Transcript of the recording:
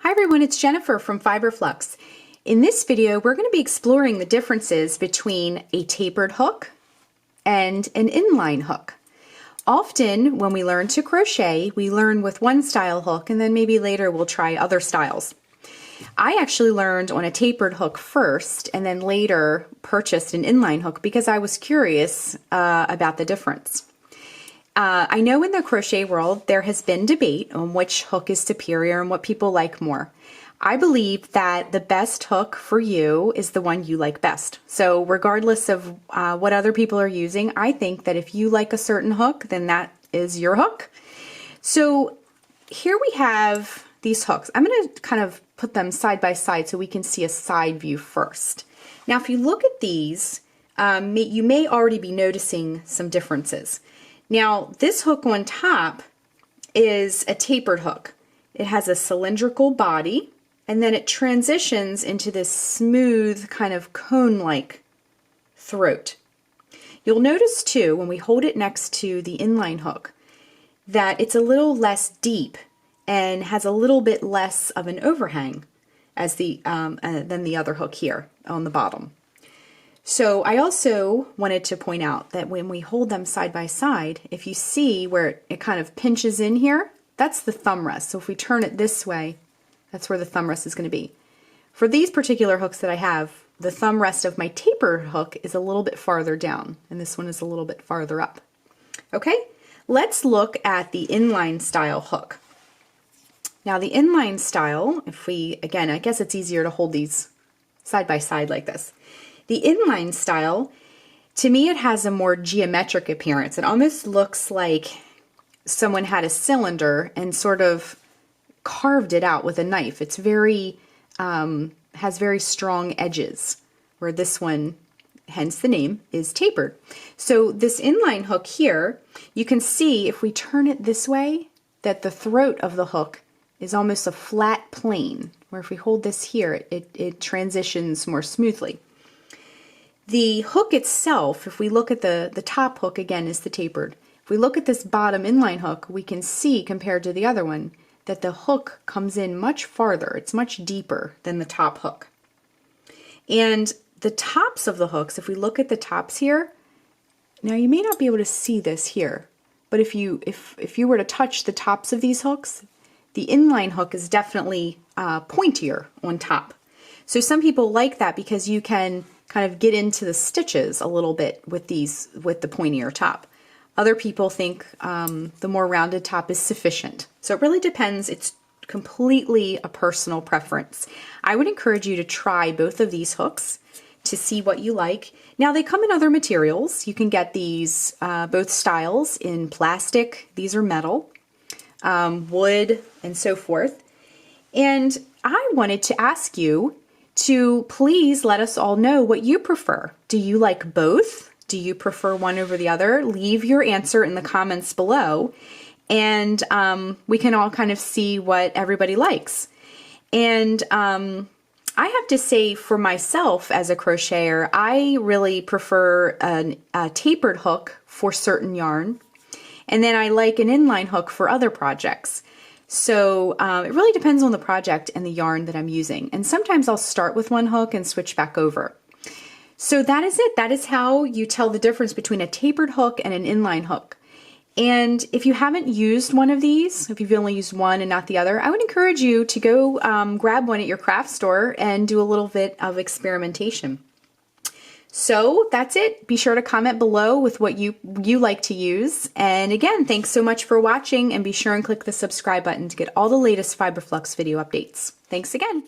Hi everyone, it's Jennifer from Fiberflux. In this video, we're going to be exploring the differences between a tapered hook and an inline hook. Often when we learn to crochet, we learn with one style hook and then maybe later we'll try other styles. I actually learned on a tapered hook first and then later purchased an inline hook because I was curious about the difference. I know in the crochet world there has been debate on which hook is superior and what people like more. I believe that the best hook for you is the one you like best. So regardless of what other people are using, I think that if you like a certain hook, then that is your hook. So here we have these hooks. I'm going to kind of put them side by side so we can see a side view first. Now if you look at these, you may already be noticing some differences. Now, this hook on top is a tapered hook. It has a cylindrical body, and then it transitions into this smooth kind of cone-like throat. You'll notice too, when we hold it next to the inline hook, that it's a little less deep and has a little bit less of an overhang as than the other hook here on the bottom. So I also wanted to point out that when we hold them side by side, if you see where it kind of pinches in here, that's the thumb rest. So if we turn it this way, that's where the thumb rest is going to be. For these particular hooks that I have, the thumb rest of my tapered hook is a little bit farther down, and this one is a little bit farther up. Okay, let's look at the inline style hook. Now the inline style, again, I guess it's easier to hold these side by side like this. The inline style, to me, it has a more geometric appearance. It almost looks like someone had a cylinder and sort of carved it out with a knife. It's very, has very strong edges, where this one, hence the name, is tapered. So this inline hook here, you can see if we turn it this way, that the throat of the hook is almost a flat plane, where if we hold this here, it transitions more smoothly. The hook itself, if we look at the top hook, again, is the tapered. If we look at this bottom inline hook, we can see, compared to the other one, that the hook comes in much farther. It's much deeper than the top hook. And the tops of the hooks, if we look at the tops here, now you may not be able to see this here, but if you were to touch the tops of these hooks, the inline hook is definitely pointier on top. So some people like that because you can kind of get into the stitches a little bit with the pointier top. Other people think the more rounded top is sufficient. So it really depends. It's completely a personal preference. I would encourage you to try both of these hooks to see what you like. Now they come in other materials. You can get these both styles in plastic. These are metal, wood, and so forth. And I wanted to ask you to please let us all know what you prefer. Do you like both? Do you prefer one over the other? Leave your answer in the comments below, and we can all kind of see what everybody likes. And I have to say, for myself as a crocheter, I really prefer a tapered hook for certain yarn, and then I like an inline hook for other projects. So it really depends on the project and the yarn that I'm using. And sometimes I'll start with one hook and switch back over. So that is it. That is how you tell the difference between a tapered hook and an inline hook. And if you haven't used one of these, if you've only used one and not the other, I would encourage you to go grab one at your craft store and do a little bit of experimentation. So that's it. Be sure to comment below with what you like to use. And again, thanks so much for watching, and be sure and click the subscribe button to get all the latest Fiberflux video updates. Thanks again.